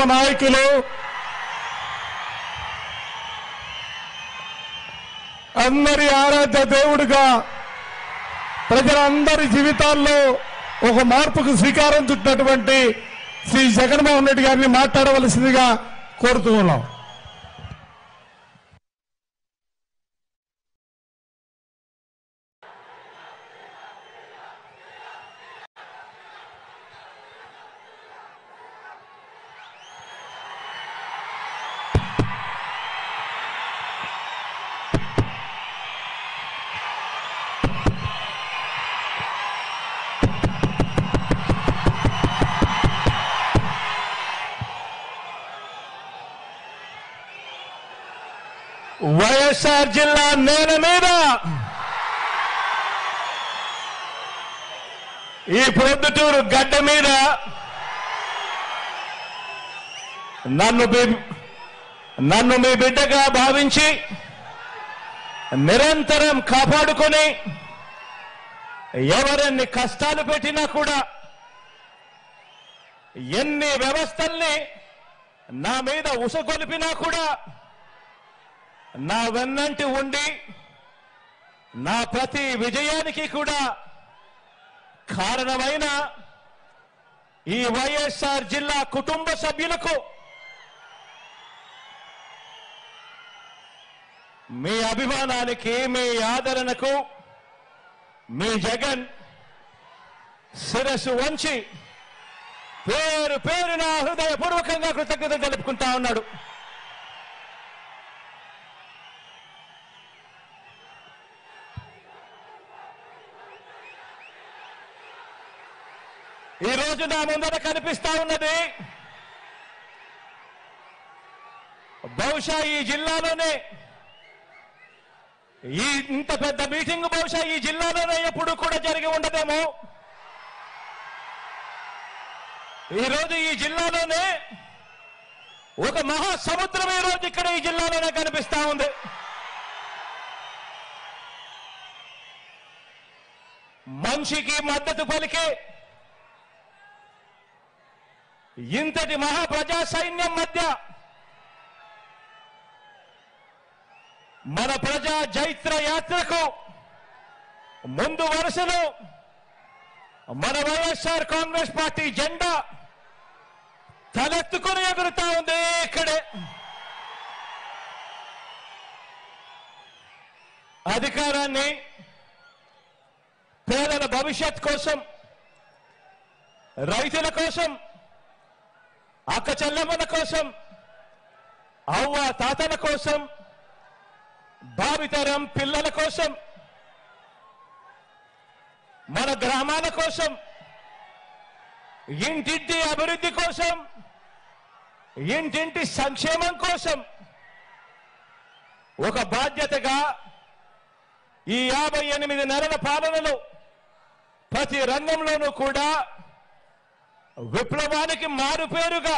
ప్రియతమ నాయకులు అందరి ఆరాధ్య దేవుడిగా ప్రజలందరి జీవితాల్లో ఒక మార్పుకు శ్రీకారం చుట్టినటువంటి శ్రీ జగన్మోహన్ రెడ్డి గారిని మాట్లాడవలసిందిగా కోరుతూ ఉన్నాం. వైఎస్ఆర్ జిల్లా నేల మీద ఈ ప్రొద్దుటూరు గడ్డ మీద నన్ను మీ బిడ్డగా భావించి నిరంతరం కాపాడుకొని ఎవరెన్ని కష్టాలు పెట్టినా కూడా ఎన్ని వ్యవస్థల్ని నా మీద ఉసగొలిపినా కూడా నా వెన్నంటి ఉండి నా ప్రతి విజయానికి కూడా కారణమైన ఈ వైఎస్ఆర్ జిల్లా కుటుంబ సభ్యులకు మీ అభిమానానికి మీ ఆదరణకు మీ జగన్ శిరస్సు వంచి పేరు పేరున హృదయపూర్వకంగా కృతజ్ఞత తెలుపుకుంటా ఉన్నాడు. ఈ రోజు నా ముందర కనిపిస్తా ఉన్నది బహుశా ఈ జిల్లాలోనే ఇంత పెద్ద మీటింగ్ బహుశా ఈ జిల్లాలోనే ఎప్పుడు కూడా జరిగి ఉండదేమో. ఈరోజు ఈ జిల్లాలోనే ఒక మహాసముద్రం ఈ రోజు ఇక్కడ ఈ జిల్లాలోనే కనిపిస్తా ఉంది. మనిషికి మద్దతు పలికే ఇంతటి మహాప్రజా సైన్యం మధ్య మన ప్రజా జైత్ర యాత్రకు ముందు వరుసలో మన వైఎస్ఆర్ కాంగ్రెస్ పార్టీ జెండా తలెత్తుకుని ఎగురుతా ఉంది. ఇక్కడే అధికారాన్ని పేదల భవిష్యత్ కోసం, రైతుల కోసం, అక్క చెల్లెమ్మల కోసం, అవ్వ తాతల కోసం, భావితరం పిల్లల కోసం, మన గ్రామాల కోసం, ఇంటింటి అభివృద్ధి కోసం, ఇంటింటి సంక్షేమం కోసం ఒక బాధ్యతగా ఈ 58 నెలల పాలనలో ప్రతి రంగంలోనూ కూడా విప్లవానికి మారుపేరుగా